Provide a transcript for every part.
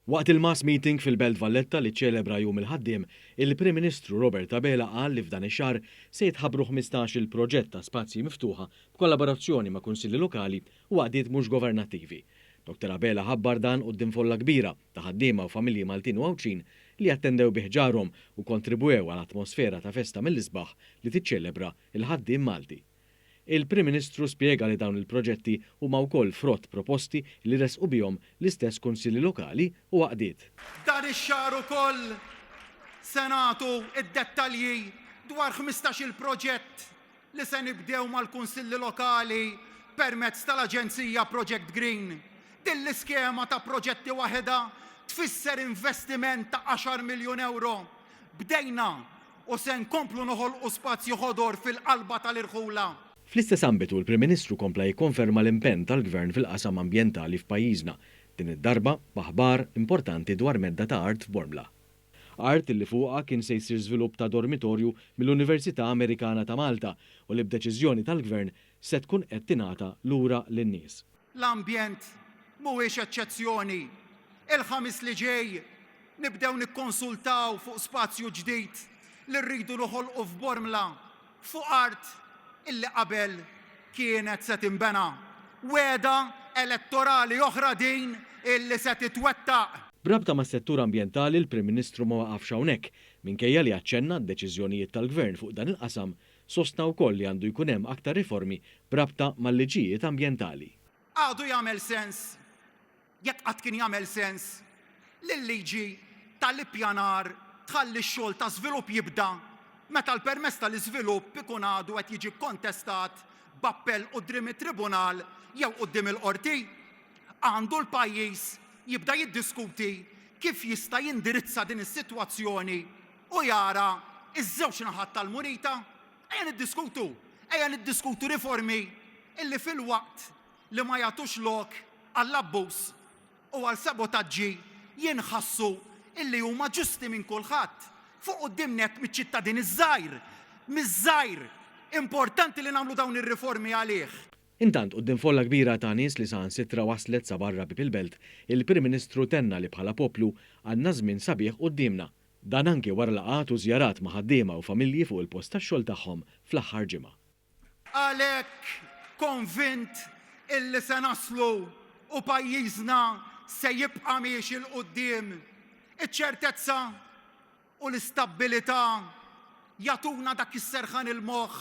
Waqt il-mass meeting fil-Belt Valletta li ċelebra jum il-ħaddiem, il-Prim Ministru Robert Abela qal li f'dan ix-xahar se jitħabbru 15-il proġett ta' spazji miftuħa b'kollaborazzjoni ma' kunsilli lokali u għaqdiet mhux governattivi. Dr. Abela ħabbar dan quddiem folla kbira ta' ħaddiema u familji Maltin u Għawċin li attendew bih ġarhom u kontribwew għal atmosfera ta' festa mill-isbaħ li tiċċelebra il-ħaddiem Malti. Il-Prim Ministru spjega li dawn il-proġetti huma wkoll frott proposti li resqu bihom l-istess kunsilli lokali u għaqdiet. Dan ix-xahar ukoll se nagħtu id-dettalji dwar 15-il proġett li se nibdew mal-kunsilli lokali permezz tal-Aġenzija Project Green. Din l-iskema ta' proġetti waħedha tfisser investiment ta' 10 miljun euro. Bdejna u se nkomplu noħolqu spazju ħodor fil-qalba tal-Irħula. Fl-istess ambitu l-Prim Ministru kompla jikkonferma l-impenn tal-Gvern fil-qasam ambjentali f'pajjiżna, din id-darba b'aħbar importanti dwar medda ta' art f'Bormla. Art li fuqha kien se jsir żvilupp ta' dormitorju mill-Università Amerikana ta' Malta u li b'deċiżjoni tal-Gvern se tkun qed tingħata lura lin-nies. L-ambjent mhuwiex eċċezzjoni. Il-ħamis li ġej nibdew nikkonsultaw fuq spazju ġdid li rridu noħolqu f'Bormla fuq art illi qabel kienet se tinbena. Weda elettorali oħra din illi se titwettaq. Brabta mas settur ambjentali l-Prim Ministru ma waqafx hawnhekk minkejja li aċċenna d-deċiżjonijiet tal-Gvern fuq dan il-qasam sostna wkoll li għandu jkun hemm aktar riformi brabta mal-liġijiet ambjentali. Għadu jagħmel sens, jekk qatt kien jagħmel sens li l-liġi tal-ippjanar tħalli x-xogħol ta' żvilupp jibda meta l-permess tal-iżvilupp ikun għadu qed jiġi kontestat b'appell quddiem it-tribunal jew quddiem il-qorti. Għandu l-pajjiż jibda jiddiskuti kif jista' jindirizza din is-sitwazzjoni u jara iż-żewġ naħat tal-munita. Ejja niddiskutu riformi illi fil-waqt li ma jagħtux lok għall-abbuż u għall-sabotaġġi jinħassu illi huma ġusti minn kulħadd. Fuq qudiemnet miċ-ċittadin iż-żgħir, miż-żgħir, importanti li nagħmlu dawn ir-riformi għalih. Intant quddiem folla kbira ta' nies li saħansitra waslet sa barra il-belt, il-Prim Ministru tenna li bħala poplu għandna żmien sabiħ qudiemna. Dan anke wara laqgħat u żjarat ma' ħaddiema u familji fuq il-post tax-xogħol tagħhom fl-aħħar ġimgħa. Għalhekk konvint illi se naslu u pajjiżna se jibqa' miexi l qudiem. Iċ-ċertezza u l-istabbilità jagħtuna dak is-serħan il-moħħ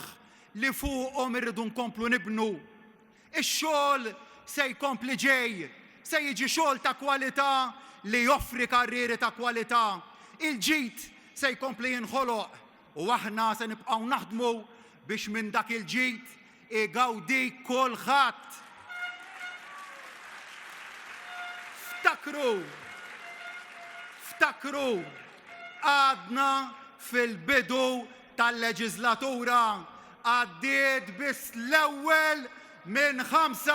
li fuqhom irridu nkomplu nibnu. Ix-xogħol se jkompli ġej, se jiġi xogħol ta' kwalità li joffri karrieri ta' kwalità. Il-ġid se jkompli jinħoloq u aħna se nibqgħu naħdmu biex minn dak il-ġid igawdi kulħadd. Ftakru għadna fil-bidu tal-leġislatura għaddiet biss l-ewwel minn 5.